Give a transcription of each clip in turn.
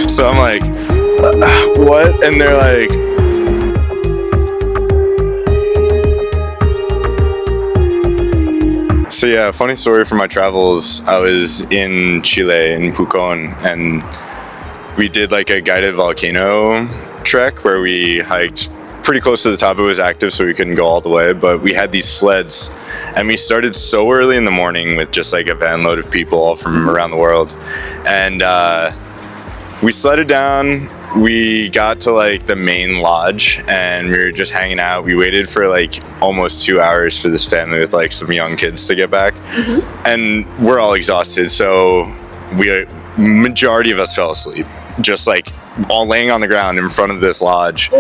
So I'm like, what? And they're like, so yeah, funny story from my travels. I was in Chile, in Pucón, and we did like a guided volcano trek where we hiked pretty close to the top. It was active, so we couldn't go all the way, but we had these sleds, and we started so early in the morning with just like a van load of people all from around the world. And we sledded down. We got to like the main lodge and we were just hanging out. We waited for like almost 2 hours for this family with like some young kids to get back. And we're all exhausted, so majority of us fell asleep, just like all laying on the ground in front of this lodge.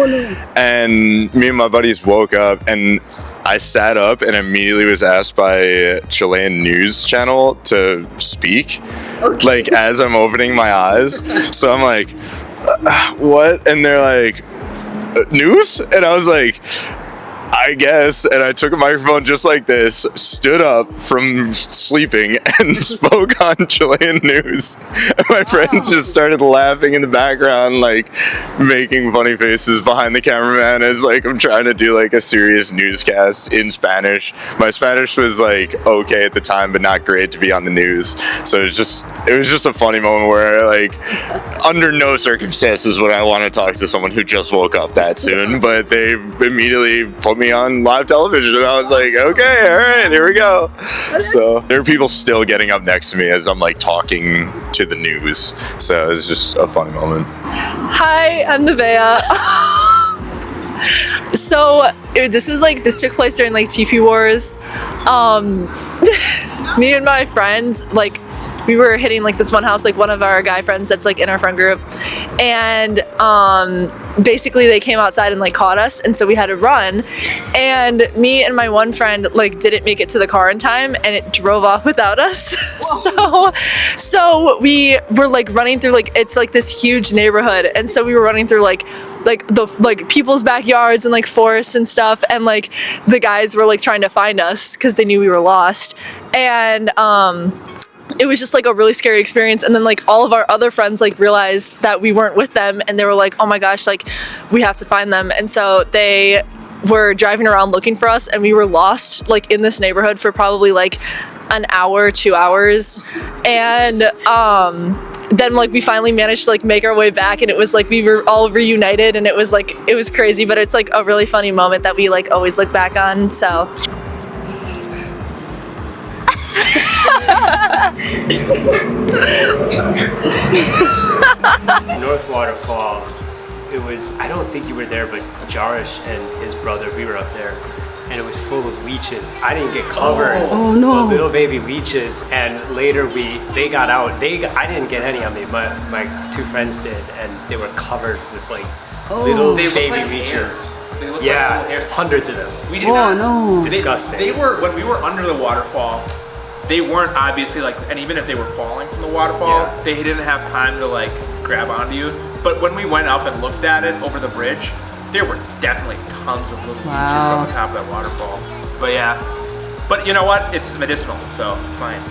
And me and my buddies woke up, and I sat up and immediately was asked by a Chilean news channel to speak, like as I'm opening my eyes. So I'm like, what? And they're like, news? And I was like, I guess. And I took a microphone just like this, stood up from sleeping, and spoke on Chilean news. And my friends just started laughing in the background, like making funny faces behind the cameraman as like I'm trying to do like a serious newscast in Spanish. My Spanish was like okay at the time, but not great to be on the news. So it was just a funny moment where like under no circumstances would I want to talk to someone who just woke up that soon, but they immediately put me on live television, and I was like, okay, all right, here we go. So there are people still getting up next to me as I'm like talking to the news. So it was just a funny moment. Hi, I'm Nevaeh. So this took place during like TP Wars. Me and my friends, like, we were hitting like this one house, like one of our guy friends that's like in our friend group, and basically they came outside and like caught us, and so we had to run, and me and my one friend like didn't make it to the car in time, and it drove off without us. So we were like running through, like, it's like this huge neighborhood, and so we were running through like people's backyards and like forests and stuff, and like the guys were like trying to find us because they knew we were lost, and it was just like a really scary experience. And then like all of our other friends like realized that we weren't with them, and they were like, oh my gosh, like we have to find them. And so they were driving around looking for us, and we were lost like in this neighborhood for probably like an hour, 2 hours. And then like we finally managed to like make our way back, and it was like we were all reunited, and it was crazy, but it's like a really funny moment that we like always look back on. So North Waterfall, it was, I don't think you were there, but Jarish and his brother, we were up there, and it was full of leeches. I didn't get covered. Oh no. Little baby leeches, and later they got out. I didn't get any on me, my two friends did, and they were covered with like little baby like leeches. They look yeah, like hundreds of them. We did not. No. Disgusting. They were, when we were under the waterfall, they weren't obviously like, and even if they were falling from the waterfall, they didn't have time to like grab onto you. But when we went up and looked at it over the bridge, there were definitely tons of little leeches on the top of that waterfall. But yeah, but you know what? It's medicinal, so it's fine.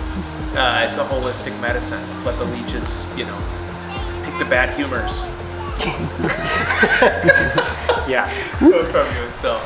It's a holistic medicine. Let the leeches, you know, take the bad humors. Yeah, from you, so.